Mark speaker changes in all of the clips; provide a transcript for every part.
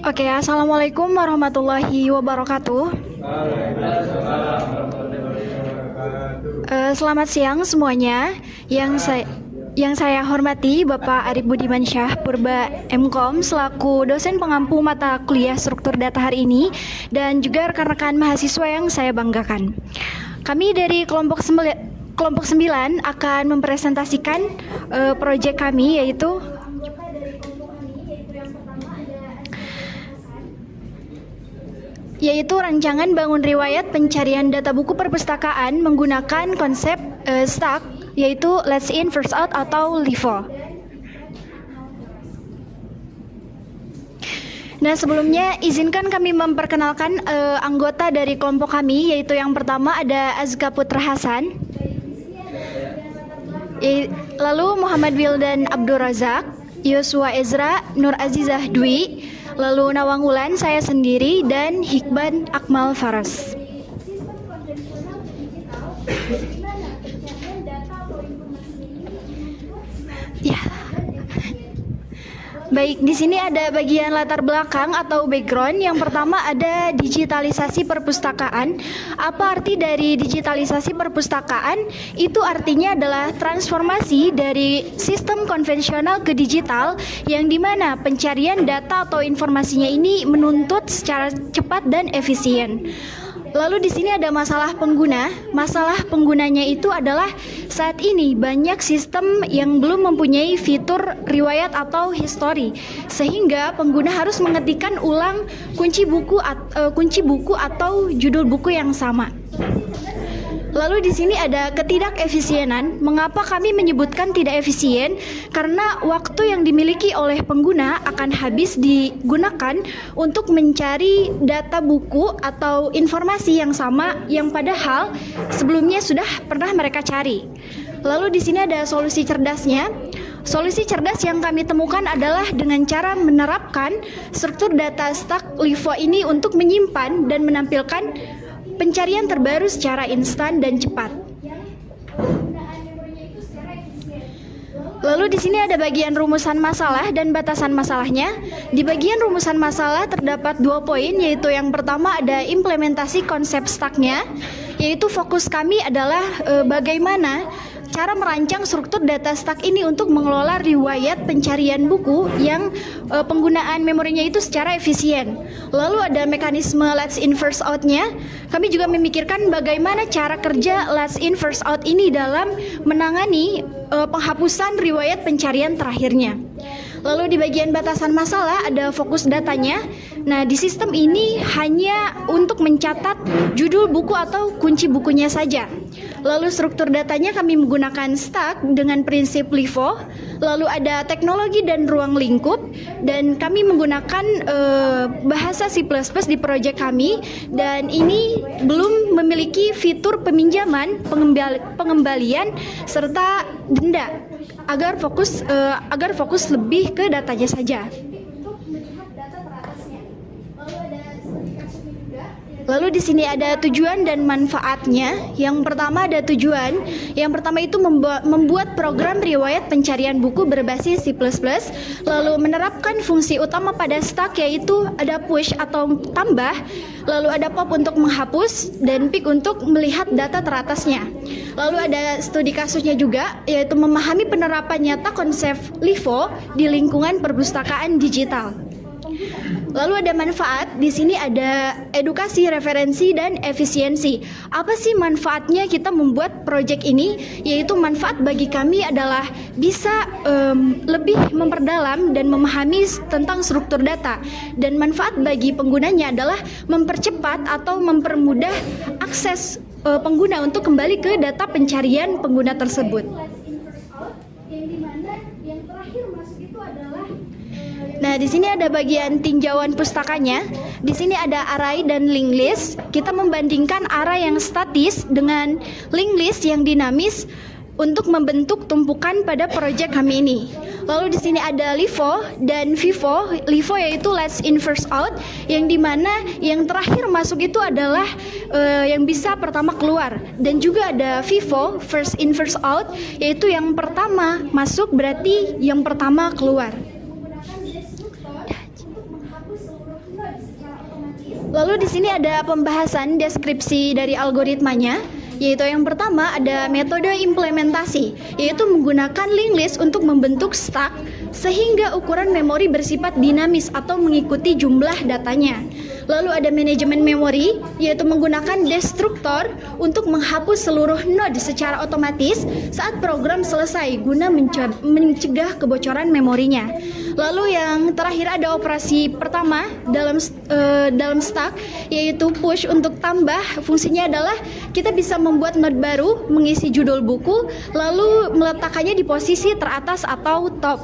Speaker 1: Oke, Assalamualaikum warahmatullahi wabarakatuh. Selamat siang semuanya. Yang saya hormati Bapak Arif Budiman Syah Purba MKOM selaku dosen pengampu mata kuliah struktur data hari ini, dan juga rekan-rekan mahasiswa yang saya banggakan. Kami dari kelompok 9 akan mempresentasikan proyek kami, yaitu rancangan bangun riwayat pencarian data buku perpustakaan menggunakan konsep STAK, yaitu Let's In First Out atau LIFO. Nah, sebelumnya izinkan kami memperkenalkan anggota dari kelompok kami, yaitu yang pertama ada Azka Putra Hasan, lalu Muhammad Wildan Abdul Razak, Yosua Ezra, Nur Azizah Dwi, lalu Nawang Wulan, saya sendiri, dan Hikban Akmal Faras. Ya. Baik, di sini ada bagian latar belakang atau background. Yang pertama ada digitalisasi perpustakaan. Apa arti dari digitalisasi perpustakaan? Itu artinya adalah transformasi dari sistem konvensional ke digital, yang dimana pencarian data atau informasinya ini menuntut secara cepat dan efisien. Lalu di sini ada masalah pengguna. Masalah penggunanya itu adalah saat ini banyak sistem yang belum mempunyai fitur riwayat atau history, sehingga pengguna harus mengetikkan ulang kunci buku atau judul buku yang sama. Lalu di sini ada ketidakefisienan. Mengapa kami menyebutkan tidak efisien? Karena waktu yang dimiliki oleh pengguna akan habis digunakan untuk mencari data buku atau informasi yang sama yang padahal sebelumnya sudah pernah mereka cari. Lalu di sini ada solusi cerdasnya. Solusi cerdas yang kami temukan adalah dengan cara menerapkan struktur data STAK LIFO ini untuk menyimpan dan menampilkan pencarian terbaru secara instan dan cepat. Lalu di sini ada bagian rumusan masalah dan batasan masalahnya. Di bagian rumusan masalah terdapat 2 poin, yaitu yang pertama ada implementasi konsep STAK-nya, yaitu fokus kami adalah bagaimana cara merancang struktur data STAK ini untuk mengelola riwayat pencarian buku yang penggunaan memorinya itu secara efisien. Lalu ada mekanisme Let's In First Out-nya. Kami juga memikirkan bagaimana cara kerja Let's In First Out ini dalam menangani penghapusan riwayat pencarian terakhirnya. Lalu di bagian batasan masalah ada fokus datanya. Nah, di sistem ini hanya untuk mencatat judul buku atau kunci bukunya saja. Lalu struktur datanya kami menggunakan STAK dengan prinsip LIFO. Lalu ada teknologi dan ruang lingkup, dan kami menggunakan bahasa C++ di proyek kami, dan ini belum memiliki fitur peminjaman, pengembalian, serta denda agar fokus lebih ke datanya saja. Lalu di sini ada tujuan dan manfaatnya. Yang pertama ada tujuan. Yang pertama itu membuat program riwayat pencarian buku berbasis C++, lalu menerapkan fungsi utama pada STAK, yaitu ada push atau tambah, lalu ada pop untuk menghapus, dan pick untuk melihat data teratasnya. Lalu ada studi kasusnya juga, yaitu memahami penerapan nyata konsep LIFO di lingkungan perpustakaan digital. Lalu ada manfaat, di sini ada edukasi, referensi, dan efisiensi. Apa sih manfaatnya kita membuat proyek ini? Yaitu manfaat bagi kami adalah bisa lebih memperdalam dan memahami tentang struktur data. Dan manfaat bagi penggunanya adalah mempercepat atau mempermudah akses pengguna untuk kembali ke data pencarian pengguna tersebut. Nah, di sini ada bagian tinjauan pustakanya. Di sini ada array dan linked list. Kita membandingkan array yang statis dengan linked list yang dinamis untuk membentuk tumpukan pada proyek kami ini. Lalu di sini ada LIFO dan FIFO. LIFO yaitu Let's In First Out, yang dimana yang terakhir masuk itu adalah yang bisa pertama keluar. Dan juga ada FIFO, First In First Out, yaitu yang pertama masuk berarti yang pertama keluar. Lalu di sini ada pembahasan deskripsi dari algoritmanya, yaitu yang pertama ada metode implementasi, yaitu menggunakan linked list untuk membentuk stack sehingga ukuran memori bersifat dinamis atau mengikuti jumlah datanya. Lalu ada manajemen memori, yaitu menggunakan destruktor untuk menghapus seluruh node secara otomatis saat program selesai guna mencegah kebocoran memorinya. Lalu yang terakhir ada operasi pertama dalam stack, yaitu push untuk tambah. Fungsinya adalah kita bisa membuat node baru, mengisi judul buku, lalu meletakkannya di posisi teratas atau top.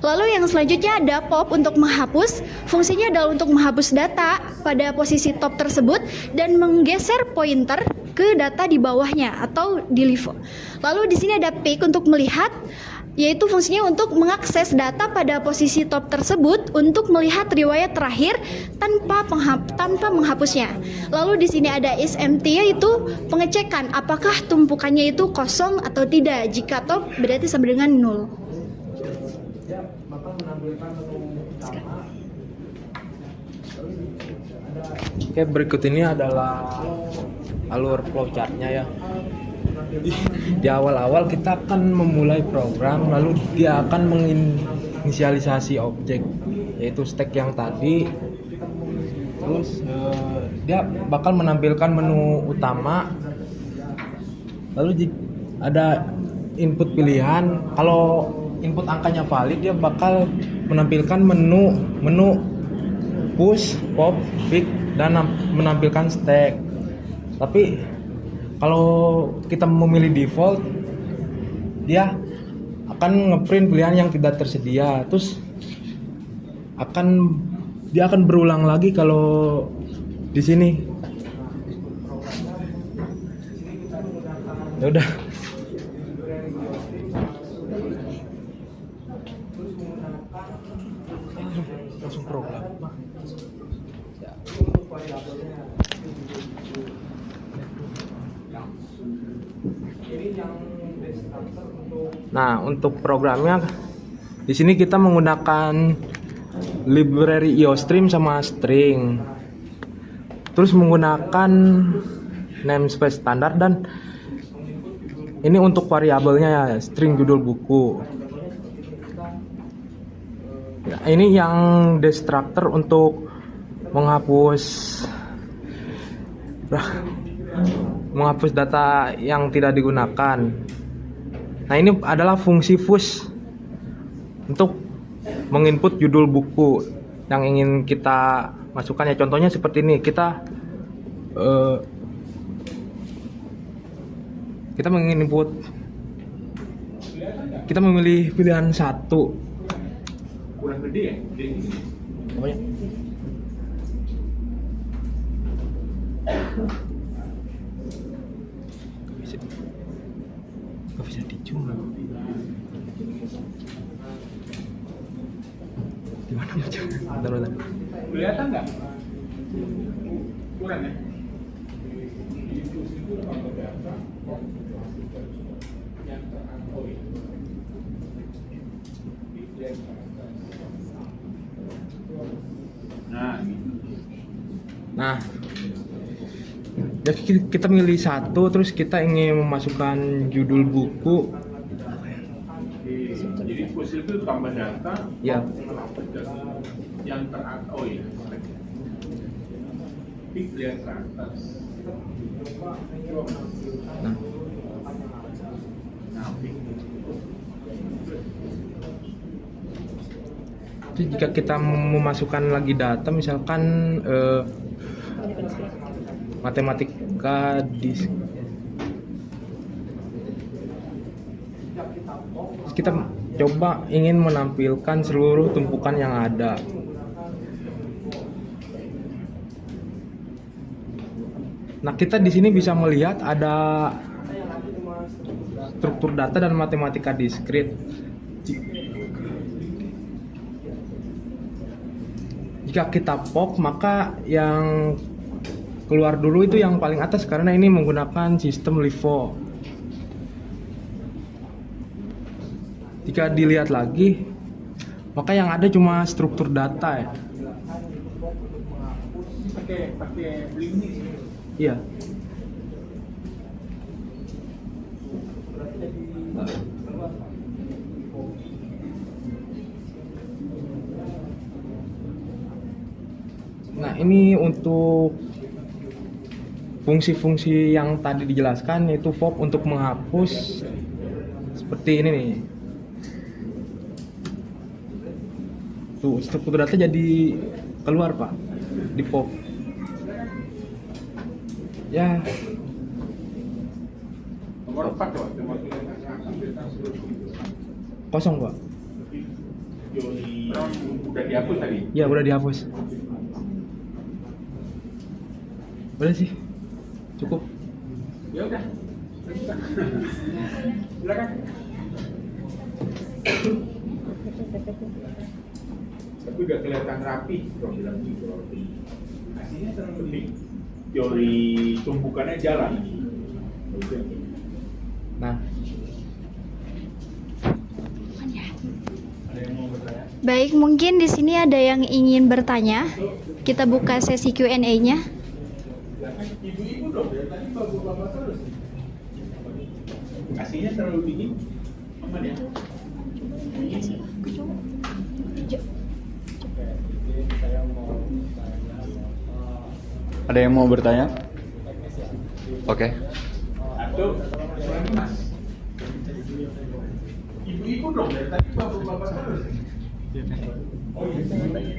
Speaker 1: Lalu yang selanjutnya ada pop untuk menghapus. Fungsinya adalah untuk menghapus data pada posisi top tersebut dan menggeser pointer ke data di bawahnya atau di leave. Lalu di sini ada pick untuk melihat, yaitu fungsinya untuk mengakses data pada posisi top tersebut untuk melihat riwayat terakhir tanpa menghapusnya. Lalu di sini ada is empty, yaitu pengecekan apakah tumpukannya itu kosong atau tidak. Jika top berarti sama dengan 0.
Speaker 2: Oke, berikut ini adalah alur flowchartnya ya. Di awal-awal kita akan memulai program, lalu dia akan menginisialisasi objek, yaitu stack yang tadi. Terus dia bakal menampilkan menu utama, lalu ada input pilihan. Kalau input angkanya valid, dia bakal menampilkan menu push, pop, pick, dan menampilkan stack. Tapi kalau kita memilih default, dia akan ngeprint pilihan yang tidak tersedia. Terus dia akan berulang lagi kalau di sini. Ya udah. Langsung program. Nah, untuk programnya di sini kita menggunakan library IOStream sama string. Terus menggunakan namespace standar, dan ini untuk variabelnya ya, string judul buku. Ya, ini yang destructor untuk menghapus data yang tidak digunakan. Nah, ini adalah fungsi push untuk menginput judul buku yang ingin kita masukkan ya. Contohnya seperti ini, kita menginput, kita memilih pilihan satu. Kurang gede ya? Oh ya. Gak bisa dijual. Gimana macam? Bentar.
Speaker 3: Kelihatan nggak? Kurang ya?
Speaker 2: Nah, jadi kita milih satu, terus kita ingin memasukkan judul buku.
Speaker 3: Jadi fosil itu tambah data.
Speaker 2: Ya.
Speaker 3: Yang teratas. Oh iya. Pick yang teratas. Nah, pick.
Speaker 2: Jadi jika kita memasukkan lagi data, misalkan matematika kita coba ingin menampilkan seluruh tumpukan yang ada. Nah, kita di sini bisa melihat ada struktur data dan matematika diskrit. Jika kita pop, maka yang keluar dulu itu yang paling atas karena ini menggunakan sistem LIFO. Jika dilihat lagi, maka yang ada cuma struktur data ya.
Speaker 3: pakai link ini sih.
Speaker 2: Iya. Nah, ini untuk fungsi-fungsi yang tadi dijelaskan, yaitu POP untuk menghapus seperti ini nih. Tuh, struktur data jadi keluar, Pak, di POP. Ya,
Speaker 3: Nomor 4 coba.
Speaker 2: kosong, Pak.
Speaker 3: Udah dihapus tadi.
Speaker 2: Ya, udah dihapus. Udah sih, cukup.
Speaker 3: Ya udah. Silakan. Tapi udah kelihatan rapi kalau bilang gitu. Aslinya terlalu penting. Teori tumpukannya jalan.
Speaker 2: Nah,
Speaker 1: Baik, mungkin di sini ada yang ingin bertanya. Kita buka sesi Q&A-nya.
Speaker 3: Ibu-ibu dong, dari tadi bapak-bapak terus. Aslinya terlalu dingin. Aman ya?
Speaker 4: Ada yang mau bertanya? Oke.
Speaker 3: Atau lagi mas? Ibu-ibu dong, dari tadi bapak-bapak terus. Oh iya, saya tanya.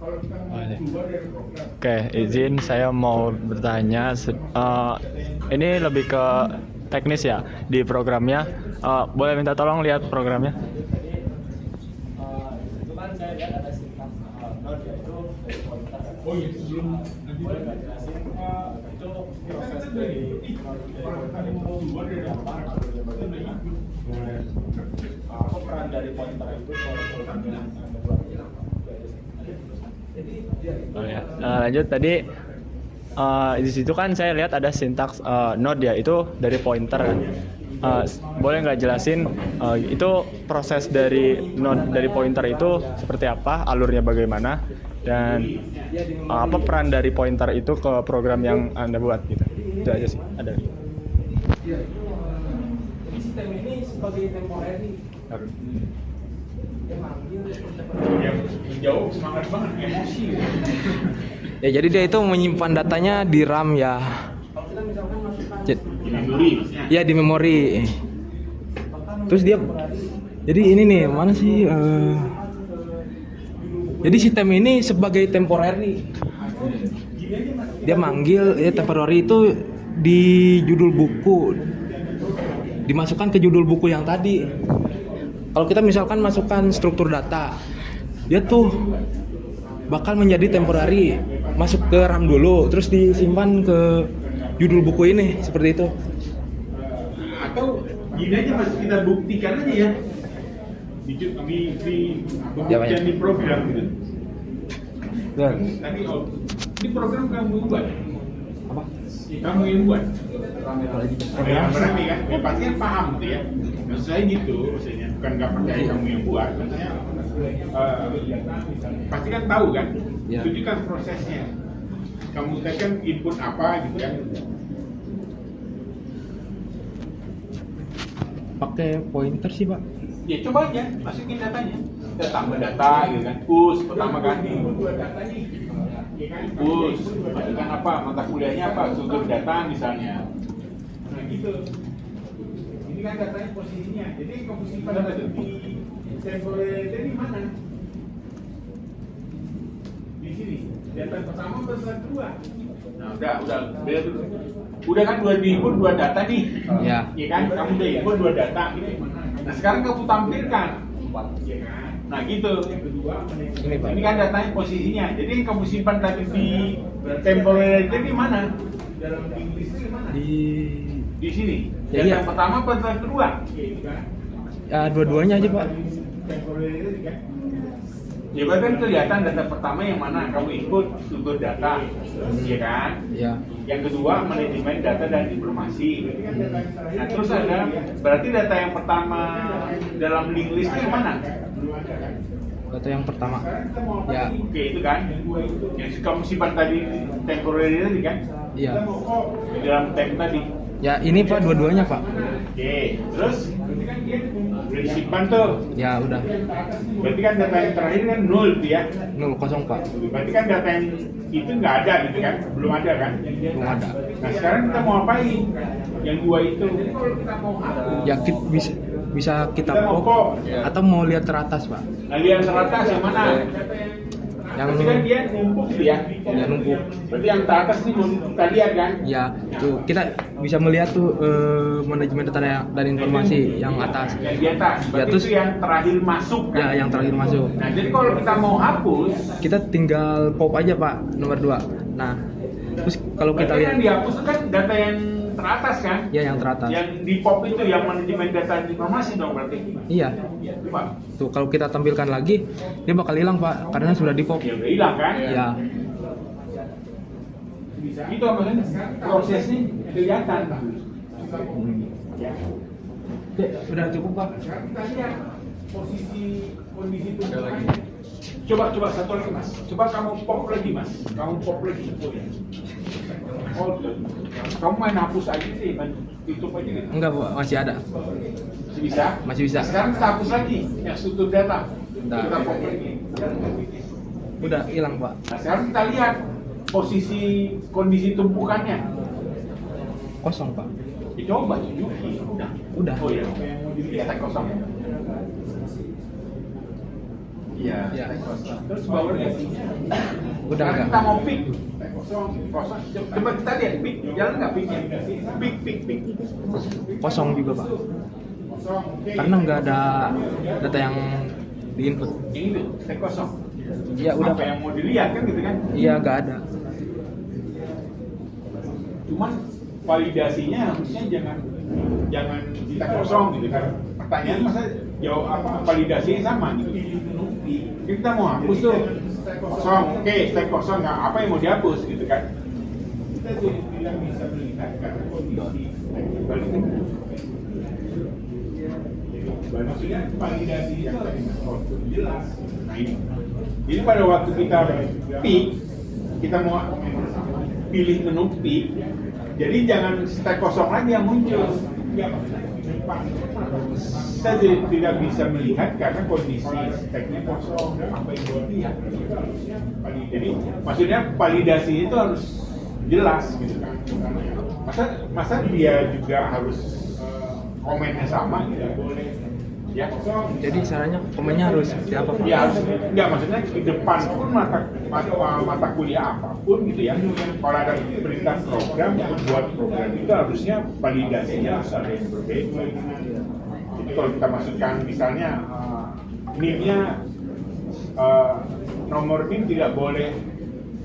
Speaker 3: Kalau kita mau keluar dari program.
Speaker 4: Oke, izin saya mau bertanya. Ini lebih ke teknis ya di programnya. Boleh minta tolong lihat programnya?
Speaker 5: Itu kan saya lihat ada sintaks node yaitu dari pointer.
Speaker 3: Oh iya, sebelum nanti
Speaker 5: Boleh nggak jelasin itu proses dari pointer itu apa bagaimana? Apa peran dari pointer itu kalau program yang Anda buat?
Speaker 4: Oh ya. Lanjut tadi di situ kan saya lihat ada sintaks node ya, itu dari pointer kan. Boleh nggak jelasin itu proses dari node dari pointer itu seperti apa, alurnya bagaimana, dan apa peran dari pointer itu ke program yang Anda buat gitu. Itu aja sih. Ada.
Speaker 5: Sistem ini sebagai temporary.
Speaker 3: yang menjauh semangat banget, emosi gitu.
Speaker 2: ya jadi dia itu menyimpan datanya di RAM ya.
Speaker 5: Kalau kita misalkan masukkan
Speaker 3: Di memori maksudnya.
Speaker 2: Ya, di memori. Terus dia, jadi ini nih, mana sih? Jadi sistem ini sebagai temporary. Dia manggil ya temporary itu di judul buku, dimasukkan ke judul buku yang tadi. Kalau kita misalkan masukkan struktur data, dia tuh bakal menjadi temporary, masuk ke RAM dulu, terus disimpan ke judul buku ini, seperti itu.
Speaker 3: Atau gini aja mas, kita buktikan aja ya. Di pembuktian di program gitu.
Speaker 2: Ya.
Speaker 3: Tadi ini program kamu buat.
Speaker 2: Apa?
Speaker 3: Kamu yang buat. Ya, berarti kan, ya, pasti kan paham tuh ya. Maksud saya gitu, maksudnya bukan nggak percaya kamu yang buat, maksudnya pasti kan tahu kan,
Speaker 2: Ya.
Speaker 3: tunjukkan prosesnya. Kamu tekan input apa gitu kan.
Speaker 2: Pakai pointer sih, Pak.
Speaker 3: Ya coba aja, masukin datanya. Kita tambah data gitu kan, push pertama kan. Push, masukkan apa, mata kuliahnya apa, struktur data misalnya. Nah gitu. Ini kan datanya posisinya, jadi kamu simpan data itu di temporary ini mana? Di sini. Data pertama besar dua. Nah udah kan dua input dua data nih.
Speaker 2: Ya.
Speaker 3: Iya kan, kamu udah input dua data gitu. Nah sekarang kamu tampilkan. Iya kan. Nah gitu. Yang kedua,
Speaker 2: Ini, Pak.
Speaker 3: ini kan datanya posisinya. Jadi yang kamu simpan tadi di temporary itu di mana? Dalam English itu di mana? Di sini.
Speaker 2: Ya,
Speaker 3: Data
Speaker 2: iya.
Speaker 3: yang pertama apa data kedua? Iya kan.
Speaker 2: Ya, dua-duanya aja, Pak.
Speaker 3: Temporary itu kan. Ya berarti kan kelihatan data pertama yang mana kamu input struktur data, iya kan?
Speaker 2: Ya.
Speaker 3: Yang kedua manajemen data dan informasi. Nah terus ada berarti data yang pertama dalam link list itu yang mana?
Speaker 2: Data yang pertama.
Speaker 3: Sekarang kita mau apa
Speaker 2: Ya.
Speaker 3: nih? Oke, itu kan yang kamu simpan tadi temporary tadi kan?
Speaker 2: Iya.
Speaker 3: Kita mau kok di dalam tag tadi.
Speaker 2: Ya ini Pak dua-duanya Pak.
Speaker 3: Oke, terus berarti kan dia udah disimpan tuh.
Speaker 2: Ya udah
Speaker 3: Berarti kan data yang terakhir kan 0 tuh ya.
Speaker 2: 0 Pak.
Speaker 3: Berarti kan data yang itu nggak ada gitu kan? Belum ada kan?
Speaker 2: Belum ada.
Speaker 3: Nah sekarang kita mau apain? Yang 2 itu. Jadi kalau kita mau hapus,
Speaker 2: Ya bisa kita
Speaker 3: Kita mau
Speaker 2: pop
Speaker 3: pop.
Speaker 2: atau mau lihat teratas Pak.
Speaker 3: nah lihat teratas yang mana?
Speaker 2: Yang
Speaker 3: Berarti kan dia numpuk tuh ya.
Speaker 2: Ya numpuk.
Speaker 3: Berarti yang teratas ini belum kita lihat kan?
Speaker 2: Ya tuh kita bisa melihat tuh manajemen data dan informasi yang atas.
Speaker 3: Yang di atas.
Speaker 2: Ya,
Speaker 3: Berarti
Speaker 2: terus-
Speaker 3: itu yang terakhir masuk kan?
Speaker 2: Ya yang terakhir masuk.
Speaker 3: Nah jadi kalau kita mau hapus,
Speaker 2: Kita tinggal pop aja Pak nomor 2. Nah terus kalau kita
Speaker 3: berarti
Speaker 2: lihat
Speaker 3: yang dihapus itu kan data yang teratas kan?
Speaker 2: ya yang teratas.
Speaker 3: Yang di pop itu yang manajemen data dan informasi dong berarti.
Speaker 2: Iya.
Speaker 3: Coba.
Speaker 2: Tuh kalau kita tampilkan lagi dia bakal hilang Pak karena sudah di pop.
Speaker 3: Ya udah hilang kan?
Speaker 2: Ya.
Speaker 3: Itu apa kan? Prosesnya kelihatan. Ya.
Speaker 2: Oke, sudah cukup Pak.
Speaker 3: Sekarang kita lihat posisi kondisi tumbuhannya. Coba satu lagi mas. Coba kamu pop lagi mas. Kamu pop lagi. Oh, kamu main hapus aja sih, main tutup aja gitu.
Speaker 2: Enggak Pak, masih ada.
Speaker 3: Masih bisa?
Speaker 2: Masih bisa.
Speaker 3: Nah, sekarang kita hapus lagi yang struktur data.
Speaker 2: Udah.
Speaker 3: Kita pop lagi.
Speaker 2: Udah hilang Pak.
Speaker 3: Nah, sekarang kita lihat posisi kondisi tumpukannya.
Speaker 2: Kosong Pak.
Speaker 3: Dicoba tunjukin.
Speaker 2: Udah.
Speaker 3: Oh iya. Kita kosong. Iya.
Speaker 2: Ya.
Speaker 3: Terus bawahnya sih.
Speaker 2: Udah
Speaker 3: Sekarang
Speaker 2: enggak.
Speaker 3: kita mau pick. Kosong. Coba kita lihat pick. Jalan nggak picknya? Pick.
Speaker 2: Kosong juga Pak.
Speaker 3: Kosong. Oke.
Speaker 2: Karena nggak ada data yang diinput.
Speaker 3: Ini tuh, tag kosong.
Speaker 2: Iya udah
Speaker 3: Apa
Speaker 2: Pak.
Speaker 3: yang mau dilihat kan gitu kan?
Speaker 2: Iya nggak ada.
Speaker 3: Cuman validasinya harusnya jangan kita kosong gitu kan. Pertanyaan masa jawab apa validasinya sama gitu. Kita mau hapus tuh kosong, oke, tag kosong nggak apa yang mau dihapus gitu kan? Kita tidak bisa melihat karena kondisi maksudnya validasi yang tadi jelas. Nah ini. Jadi pada waktu kita pick, kita mau pilih menu pick, jadi jangan stack kosong lagi yang muncul. Kita tidak bisa melihat karena kondisi stacknya kosong. Apa yang buat lihat? Jadi maksudnya validasi itu harus jelas gitu kan. Masa dia juga harus komennya sama gitu. Ya,
Speaker 2: Jadi caranya komennya harus seperti apa Pak?
Speaker 3: ya harus enggak maksudnya di depan pun mata kuliah apapun gitu ya. Kalau ada perintah program untuk buat program itu harusnya validasinya harus ada yang berbeda. Jadi kalau kita masukkan misalnya NIM-nya nomor NIM tidak boleh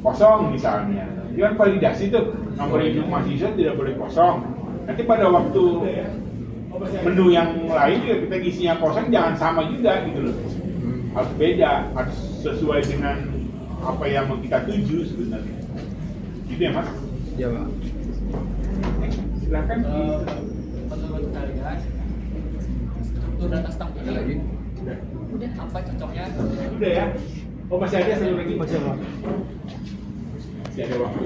Speaker 3: kosong misalnya. Itu kan validasi tuh nomor induk mahasiswa tidak boleh kosong. Nanti pada waktu menu yang lain juga kita isinya kosong jangan sama juga gitu loh. Harus beda, harus sesuai dengan apa yang mau kita tuju sebenarnya. Gitu ya mas?
Speaker 2: Iya Pak.
Speaker 3: Silakan.
Speaker 6: Menurut kalian struktur data stack ini udah apa cocoknya?
Speaker 3: Udah ya? Oh masih ada satu lagi?
Speaker 2: Masih Pak.
Speaker 3: Masih ada waktu.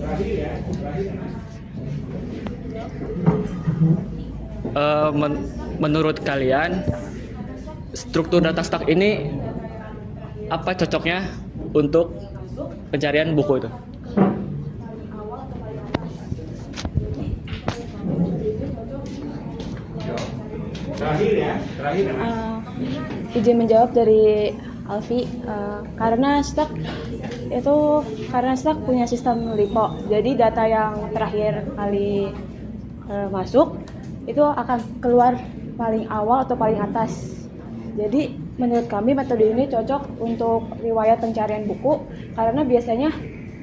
Speaker 3: Terakhir ya, terakhir.
Speaker 6: Menurut kalian struktur data stack ini apa cocoknya untuk pencarian buku itu?
Speaker 3: Terakhir ya, terakhir ya mas.
Speaker 7: Izin menjawab dari Alfi, karena Stack punya sistem LIPO, jadi data yang terakhir kali masuk itu akan keluar paling awal atau paling atas. Jadi menurut kami metode ini cocok untuk riwayat pencarian buku karena biasanya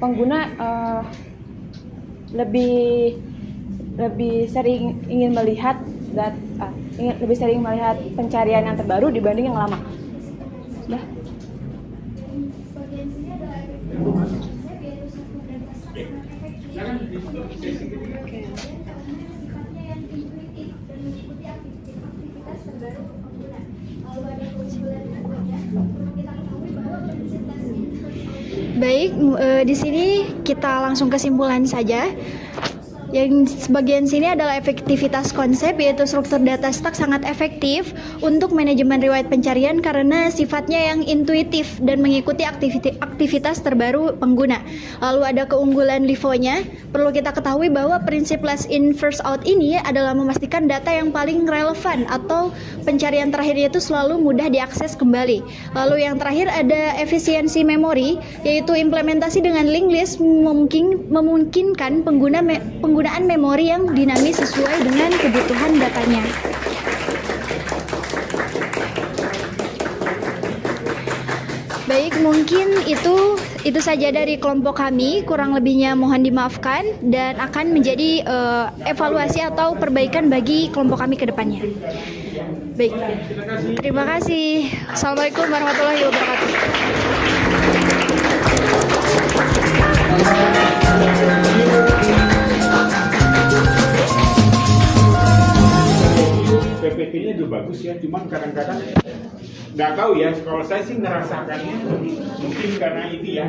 Speaker 7: pengguna lebih sering ingin melihat lebih sering melihat pencarian yang terbaru dibanding yang lama. Sudah.
Speaker 1: Baik, di sini kita langsung kesimpulan saja. Yang sebagian sini adalah efektivitas konsep, yaitu struktur data stack sangat efektif untuk manajemen riwayat pencarian karena sifatnya yang intuitif dan mengikuti aktivitas terbaru pengguna. Lalu ada keunggulan LIFO-nya. Perlu kita ketahui bahwa prinsip last in first out ini adalah memastikan data yang paling relevan atau pencarian terakhirnya itu selalu mudah diakses kembali. Lalu yang terakhir ada efisiensi memori, yaitu implementasi dengan linked list memungkinkan penggunaan memori yang dinamis sesuai dengan kebutuhan datanya. Baik, mungkin itu saja dari kelompok kami. Kurang lebihnya mohon dimaafkan dan akan menjadi evaluasi atau perbaikan bagi kelompok kami ke depannya. Baik, terima kasih. Assalamualaikum warahmatullahi wabarakatuh.
Speaker 3: PPT-nya juga bagus ya, cuman kadang-kadang nggak tahu ya. Kalau saya sih ngerasakannya mungkin karena itu ya.